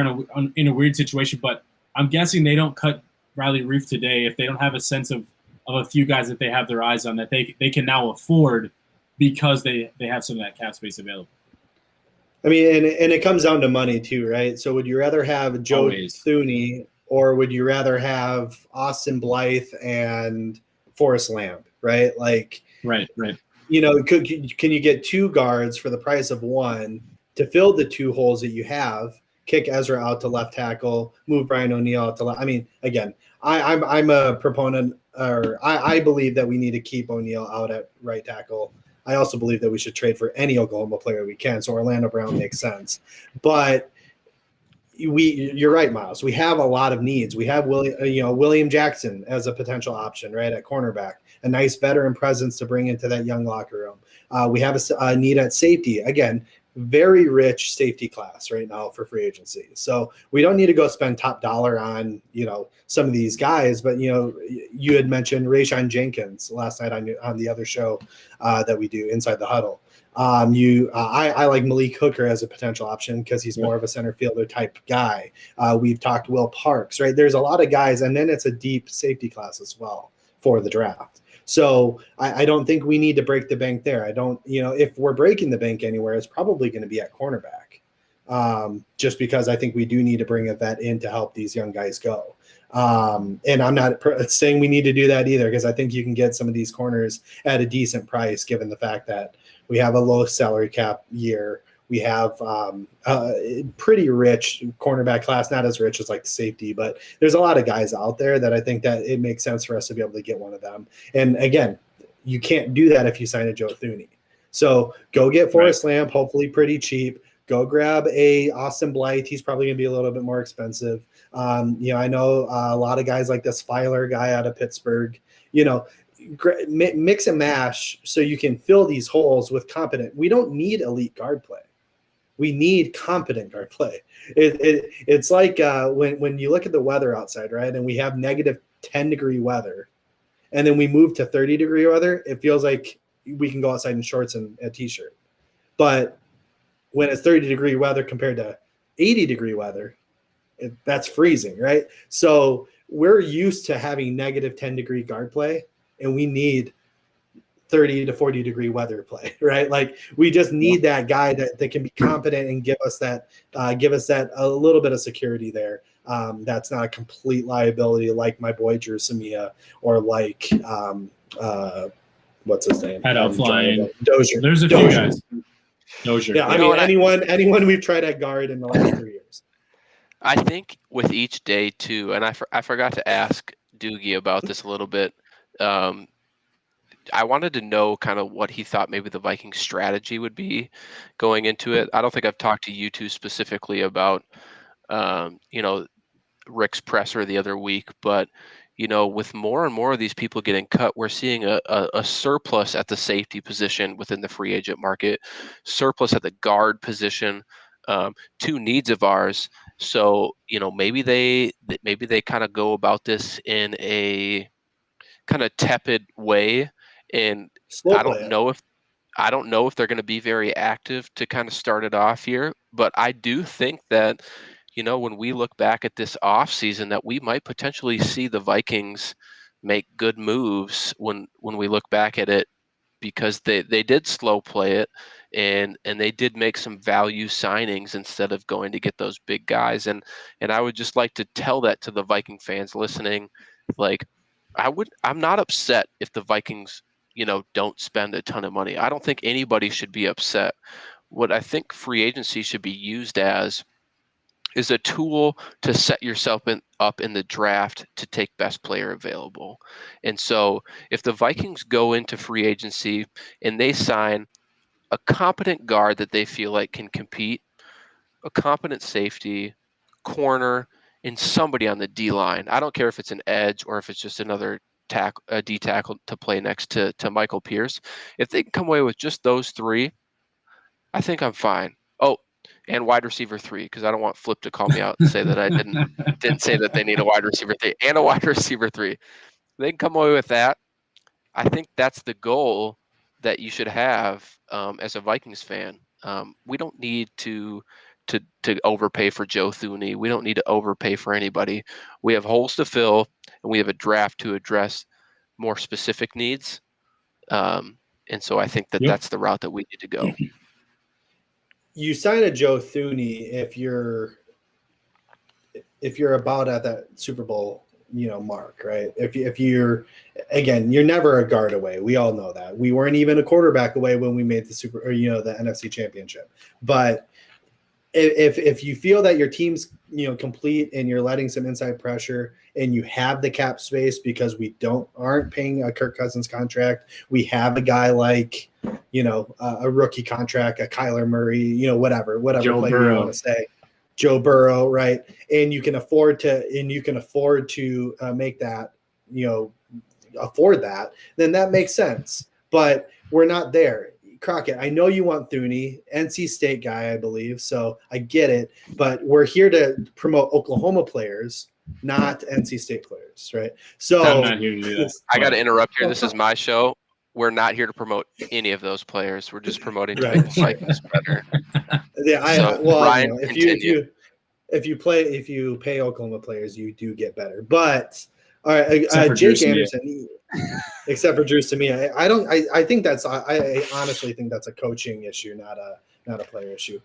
in a weird situation. But I'm guessing they don't cut Riley Reiff today if they don't have a sense of a few guys that they have their eyes on that they can now afford because they have some of that cap space available. I mean, and it comes down to money too, right? So would you rather have Joe Thuney or would you rather have Austin Blythe and Forrest Lamb, right? Like, right. Can you get two guards for the price of one to fill the two holes that you have? Kick Ezra out to left tackle, move Brian O'Neill out to left. I mean, again, I'm a proponent, or I believe that we need to keep O'Neill out at right tackle. I also believe that we should trade for any Oklahoma player we can. So Orlando Brown makes sense, but you're right, Miles. We have a lot of needs. We have William Jackson as a potential option, right, at cornerback, a nice veteran presence to bring into that young locker room. We have a need at safety. Again, very rich safety class right now for free agency. So we don't need to go spend top dollar on, some of these guys, but, you had mentioned Rayshawn Jenkins last night on the other show that we do, Inside the Huddle. I like Malik Hooker as a potential option because he's more of a center fielder type guy. We've talked Will Parks, right? There's a lot of guys, and then it's a deep safety class as well for the draft. So I don't think we need to break the bank there. I don't, if we're breaking the bank anywhere, it's probably going to be at cornerback, just because I think we do need to bring a vet in to help these young guys go. And I'm not saying we need to do that either, because I think you can get some of these corners at a decent price, given the fact that we have a low salary cap year. We have a pretty rich cornerback class, not as rich as like the safety, but there's a lot of guys out there that I think that it makes sense for us to be able to get one of them. And again, you can't do that if you sign a Joe Thuney. So go get Forrest Lamb, hopefully pretty cheap. Go grab a Austin Blythe. He's probably going to be a little bit more expensive. I know a lot of guys like this Filer guy out of Pittsburgh, mix and mash so you can fill these holes with competent. We don't need elite guard play. We need competent guard play. It's like when you look at the weather outside, right? And we have negative 10-degree weather, and then we move to 30-degree weather. It feels like we can go outside in shorts and a t-shirt. But when it's 30-degree weather compared to 80-degree weather, that's freezing, right? So we're used to having negative 10-degree guard play, and we need 30 to 40-degree weather play, right? Like we just need that guy that can be competent and give us that a little bit of security there. That's not a complete liability like my boy Drew Samia or like what's his name? Head out flying. Dozier. There's a few guys. Dozier. Yeah, I mean anyone we've tried at guard in the last 3 years. I think with each day too, and I forgot to ask Doogie about this a little bit. I wanted to know kind of what he thought maybe the Vikings strategy would be going into it. I don't think I've talked to you two specifically about, Rick's presser the other week, but with more and more of these people getting cut, we're seeing a surplus at the safety position within the free agent market, surplus at the guard position, two needs of ours. So, maybe they kind of go about this in a kind of tepid way. And I don't know if they're going to be very active to kind of start it off here, but I do think that, when we look back at this off season, that we might potentially see the Vikings make good moves when we look back at it, because they did slow play it and they did make some value signings instead of going to get those big guys. And I would just like to tell that to the Viking fans listening, like I'm not upset if the Vikings don't spend a ton of money. I don't think anybody should be upset. What I think free agency should be used as is a tool to set yourself up in the draft to take best player available. And so if the Vikings go into free agency and they sign a competent guard that they feel like can compete, a competent safety, corner, and somebody on the D line, I don't care if it's an edge or if it's just another D tackle to play next to Michael Pierce. If they can come away with just those three, I think I'm fine. Oh, and wide receiver 3, because I don't want Flip to call me out and say that I didn't say that they need a wide receiver 3 and a wide receiver 3. If they can come away with that, I think that's the goal that you should have as a Vikings fan. We don't need to overpay for Joe Thuney. We don't need to overpay for anybody. We have holes to fill, and we have a draft to address more specific needs. And so I think that's the route that we need to go. You sign a Joe Thuney if you're about at that Super Bowl, mark, right? If you're never a guard away. We all know that. We weren't even a quarterback away when we made the the NFC Championship. But if you feel that your team's complete and you're letting some inside pressure and you have the cap space because we aren't paying a Kirk Cousins contract, we have a guy like a rookie contract, a Kyler Murray, whatever Joe player Burrow. you want to say, Joe Burrow, right? And you can afford to make that afford that, then that makes sense. But we're not there. Crockett, I know you want Thuney, NC State guy, I believe, so I get it. But we're here to promote Oklahoma players, not NC State players, right? So I'm not here to do that. I got to interrupt here. This is my show. We're not here to promote any of those players. We're just promoting to make the Vikings better. Yeah, Ryan, if you pay Oklahoma players, you do get better. But all right, Jake Anderson, except for Drew Samia, I honestly think that's a coaching issue, not a player issue.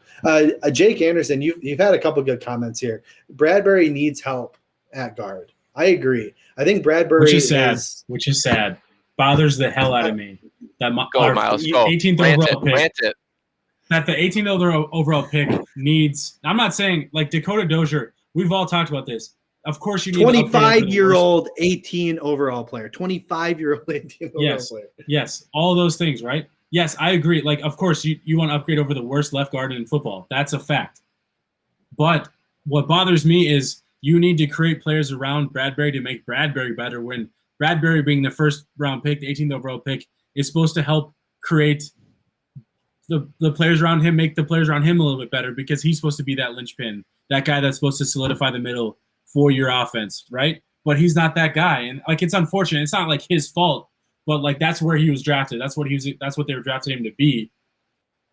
Jake Anderson, you've had a couple good comments here. Bradbury needs help at guard. I agree. I think Bradbury which is sad. Bothers the hell out of me. That Go, Miles. Go. 18th overall pick. Rant it. That the 18th overall pick needs. I'm not saying like Dakota Dozier. We've all talked about this. Of course, you need 25-year-old 18 overall player. 25-year-old 18 overall player. Yes, all those things, right? Yes, I agree. Like, of course, you want to upgrade over the worst left guard in football. That's a fact. But what bothers me is you need to create players around Bradbury to make Bradbury better. When Bradbury being the first round pick, the 18th overall pick, is supposed to help create the players around him make the players around him a little bit better, because he's supposed to be that linchpin, that guy that's supposed to solidify the middle for your offense, right? But he's not that guy, and like it's unfortunate. It's not like his fault, but like that's where he was drafted. That's what they were drafting him to be.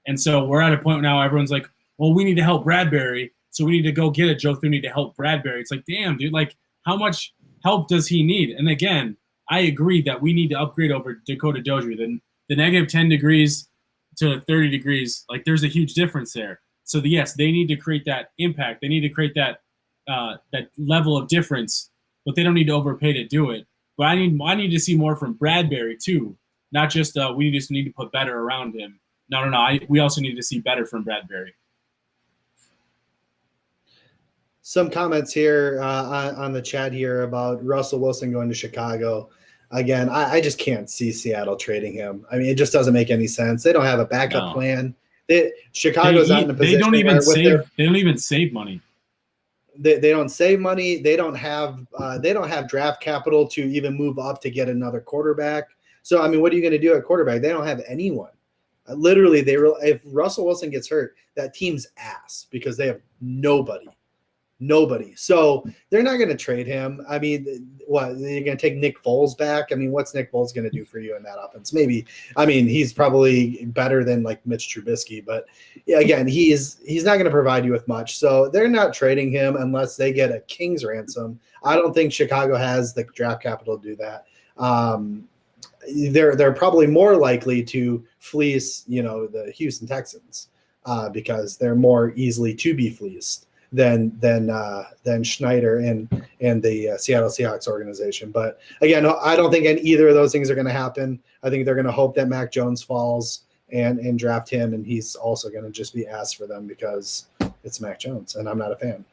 And so we're at a point now. Everyone's like, well, we need to help Bradbury, so we need to go get a Joe Thuney to help Bradbury. It's like, damn, dude, like how much help does he need? And again, I agree that we need to upgrade over Dakota Dozier. The negative 10 degrees to 30 degrees, like there's a huge difference there. So yes, they need to create that impact. They need to create that that level of difference, but they don't need to overpay to do it. But I need to see more from Bradbury too, not just we just need to put better around him. No. We also need to see better from Bradbury. Some comments here on the chat here about Russell Wilson going to Chicago. Again, I just can't see Seattle trading him. I mean, it just doesn't make any sense. They don't have a backup plan. Chicago's not in a position. They don't even save money. They don't save money. They don't have draft capital to even move up to get another quarterback. So I mean, what are you going to do at quarterback? They don't have anyone. Literally, if Russell Wilson gets hurt, that team's ass, because they have nobody. So they're not going to trade him. I mean, what, they're going to take Nick Foles back? I mean, what's Nick Foles going to do for you in that offense? Maybe. I mean, he's probably better than like Mitch Trubisky, but yeah, again, he's not going to provide you with much. So they're not trading him unless they get a king's ransom. I don't think Chicago has the draft capital to do that. They're probably more likely to fleece, the Houston Texans because they're more easily to be fleeced than Schneider and the Seattle Seahawks organization. But again, I don't think either of those things are going to happen. I think they're going to hope that Mac Jones falls and draft him, and he's also going to just be asked for them because it's Mac Jones, and I'm not a fan.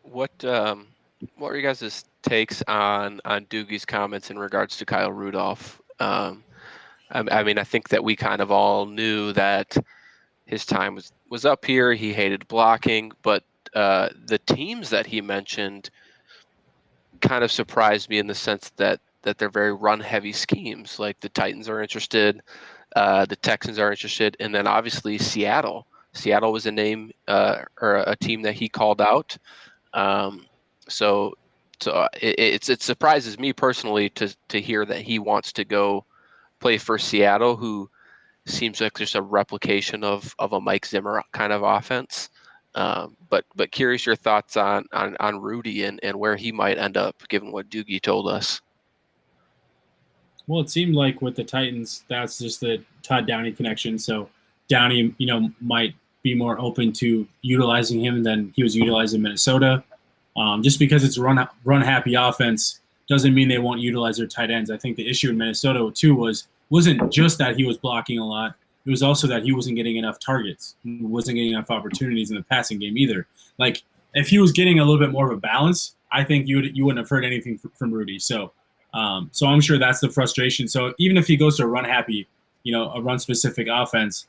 What are you guys' takes on Doogie's comments in regards to Kyle Rudolph? I mean, I think that we kind of all knew that his time was up here. He hated blocking, but the teams that he mentioned kind of surprised me in the sense that they're very run-heavy schemes. Like the Titans are interested, the Texans are interested, and then obviously Seattle. Seattle was a name or a team that he called out. So it surprises me personally to hear that he wants to go play for Seattle, who seems like just a replication of a Mike Zimmer kind of offense. But curious your thoughts on Rudy and where he might end up, given what Doogie told us. Well, it seemed like with the Titans, that's just the Todd Downey connection. So Downey, might be more open to utilizing him than he was utilizing Minnesota. Just because it's run happy offense doesn't mean they won't utilize their tight ends. I think the issue in Minnesota too wasn't just that he was blocking a lot. It was also that he wasn't getting enough targets. He wasn't getting enough opportunities in the passing game either. Like if he was getting a little bit more of a balance, I think you wouldn't have heard anything from Rudy. So I'm sure that's the frustration. So even if he goes to a run happy, a run specific offense,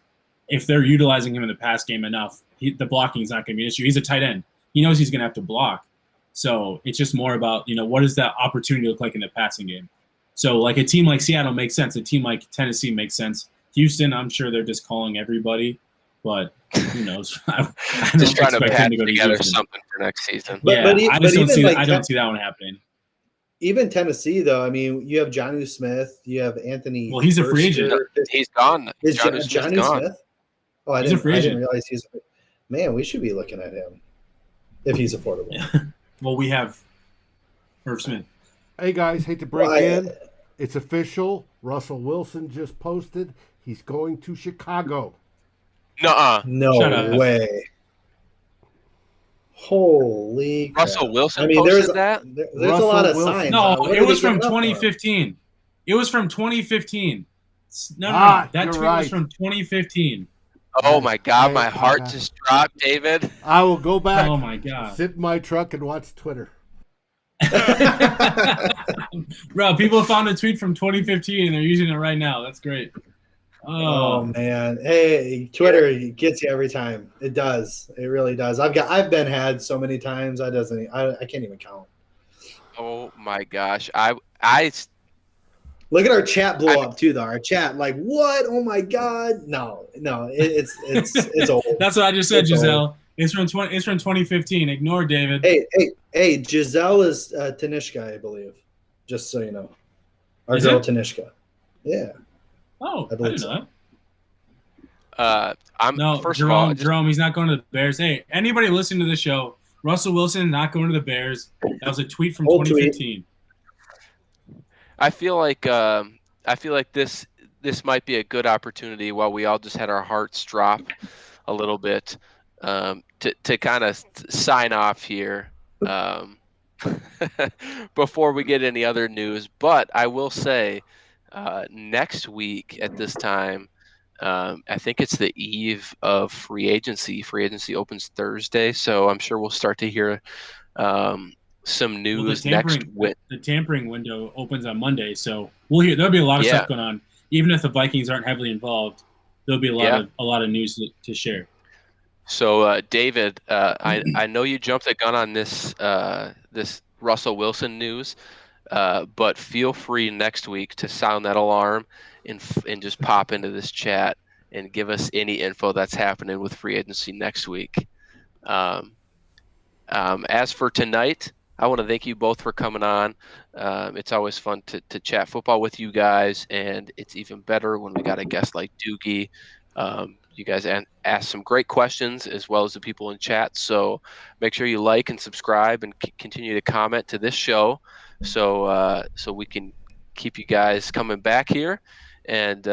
if they're utilizing him in the pass game enough, the blocking is not going to be an issue. He's a tight end. He knows he's going to have to block. So it's just more about, what does that opportunity look like in the passing game? So like a team like Seattle makes sense. A team like Tennessee makes sense. Houston, I'm sure they're just calling everybody, but who knows? I just trying to patch together something for next season. I don't see that one happening. Even Tennessee, though, I mean, you have Jonnu Smith, you have Anthony. Well, he's a free agent. He's gone. Is Jonnu Smith? Oh, I didn't realize he's. Man, we should be looking at him if he's affordable. Yeah. Well, we have Irv Smith. Hey guys, hate to break in. It's official. Russell Wilson just posted. He's going to Chicago. Nuh-uh. No way. Holy Russell crap. Wilson posted that? There's a lot of signs. No, it was from 2015. It was from 2015. No. That tweet was from 2015. Oh my God, my heart just dropped, David. I will go back. Oh my God. Sit in my truck and watch Twitter. Bro, people found a tweet from 2015 and they're using it right now. That's great. Oh man. Hey, Twitter gets you every time. It does. It really does. I've been had so many times. I can't even count. Oh my gosh. Look at our chat blow up too, though. Our chat, like, what? Oh my God! No, it's old. That's what I just said, It's Giselle. old. It's from 2015. Ignore David. Hey! Giselle is Tanishka, I believe. Just so you know, our girl Tanishka. Yeah. Oh, I didn't know that. First Jerome, of all, Jerome, he's not going to the Bears. Hey, anybody listening to the show, Russell Wilson not going to the Bears. That was a tweet from 2015. I feel like this might be a good opportunity while we all just had our hearts drop a little bit to kind of sign off here before we get any other news. But I will say next week at this time, I think it's the eve of free agency. Free agency opens Thursday, so I'm sure we'll start to hear some news next week. The tampering window opens on Monday, so there'll be a lot of stuff going on. Even if the Vikings aren't heavily involved, there'll be a lot of news to share. So, David, I know you jumped the gun on this Russell Wilson news, but feel free next week to sound that alarm and just pop into this chat and give us any info that's happening with free agency next week. As for tonight, I want to thank you both for coming on. It's always fun to chat football with you guys, and it's even better when we got a guest like Doogie. You guys asked some great questions as well as the people in chat. So make sure you like and subscribe and continue to comment to this show so we can keep you guys coming back here. And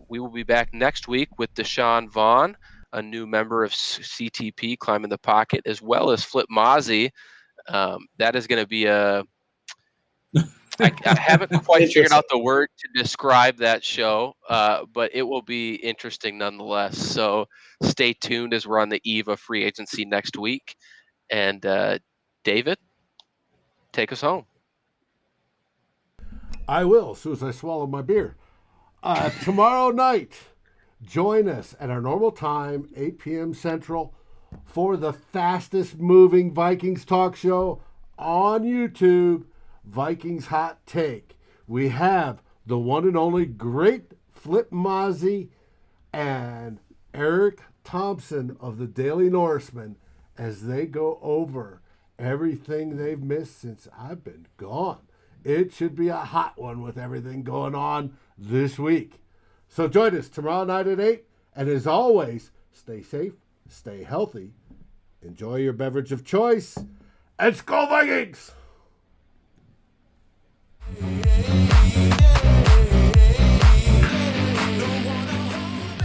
we will be back next week with Deshaun Vaughn, a new member of CTP, Climbing the Pocket, as well as Flip Mozzie. That is going to be I haven't quite figured out the word to describe that show, but it will be interesting nonetheless. So stay tuned as we're on the eve of free agency next week. And David, take us home. I will, as soon as I swallow my beer. Tomorrow night, join us at our normal time, 8 p.m. Central, for the fastest moving Vikings talk show on YouTube, Vikings Hot Take. We have the one and only great Flip Mozzie and Eric Thompson of the Daily Norseman as they go over everything they've missed since I've been gone. It should be a hot one with everything going on this week. So join us tomorrow night at 8. And as always, stay safe, stay healthy, enjoy your beverage of choice, and Skol Vikings!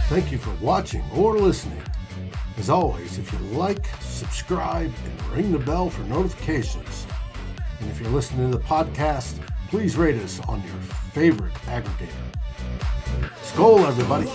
Thank you for watching or listening. As always, if you like, subscribe, and ring the bell for notifications. And if you're listening to the podcast, please rate us on your favorite aggregator. Skol, everybody.